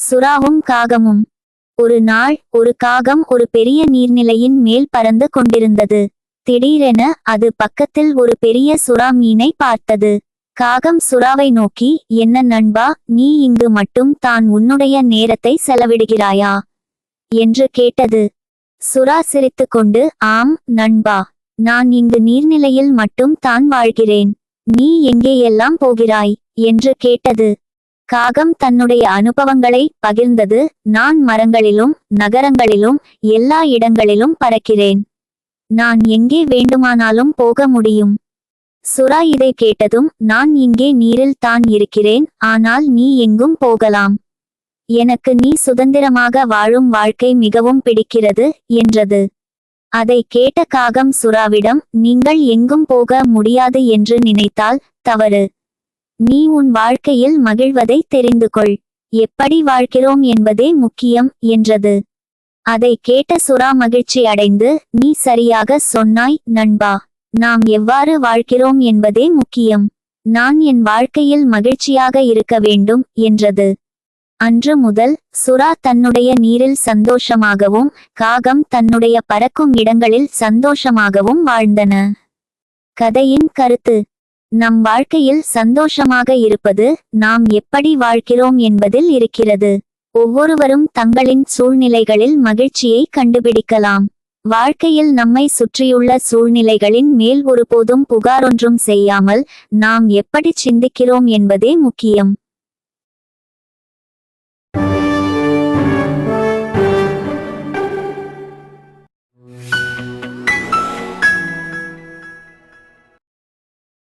சுறாவும் காகமும். ஒரு நாள் ஒரு காகம் ஒரு பெரிய நீர்நிலையின் மேல் பறந்து கொண்டிருந்தது. திடீரென அது பக்கத்தில் ஒரு பெரிய சுறா மீனை பார்த்தது. காகம் சுறாவை நோக்கி, என்ன நண்பா, நீ இங்கு மட்டும் தான் உன்னுடைய நேரத்தை செலவிடுகிறாயா என்று கேட்டது. சுறா சிரித்துக்கொண்டு, ஆம் நண்பா, நான் இங்கு நீர்நிலையில் மட்டும் தான் வாழ்கிறேன். நீ எங்கேயெல்லாம் போகிறாய் என்று கேட்டது. காகம் தன்னுடைய அனுபவங்களை பகிர்ந்தது. நான் மரங்களிலும் நகரங்களிலும் எல்லா இடங்களிலும் பறக்கிறேன். நான் எங்கே வேண்டுமானாலும் போக முடியும். சுறா இதை கேட்டதும், நான் இங்கே நீரில் தான் இருக்கிறேன், ஆனால் நீ எங்கும் போகலாம். எனக்கு நீ சுதந்திரமாக வாழும் வாழ்க்கை மிகவும் பிடிக்கிறது என்றது. அதை கேட்ட காகம் சுறாவிடம், நீங்கள் எங்கும் போக முடியாது என்று நினைத்தால் தவறு. நீ உன் வாழ்க்கையில் மகிழ்வதை தெரிந்து கொள். எப்படி வாழ்கிறோம் என்பதே முக்கியம் என்றது. அதை கேட்ட சுறா மகிழ்ச்சி அடைந்து, நீ சரியாக சொன்னாய் நண்பா. நாம் எவ்வாறு வாழ்கிறோம் என்பதே முக்கியம். நான் என் வாழ்க்கையில் மகிழ்ச்சியாக இருக்க வேண்டும் என்றது. அன்று முதல் சுறா தன்னுடைய நீரில் சந்தோஷமாகவும் காகம் தன்னுடைய பறக்கும் இடங்களில் சந்தோஷமாகவும் வாழ்ந்தன. கதையின் கருத்து: நம் வாழ்க்கையில் சந்தோஷமாக இருப்பது நாம் எப்படி வாழ்கிறோம் என்பதில் இருக்கிறது. ஒவ்வொருவரும் தங்களின் சூழ்நிலைகளில் மகிழ்ச்சியை கண்டுபிடிக்கலாம். வாழ்க்கையில் நம்மை சுற்றியுள்ள சூழ்நிலைகளின் மேல் ஒருபோதும் புகாரொன்றும் செய்யாமல் நாம் எப்படி சிந்திக்கிறோம் என்பதே முக்கியம்.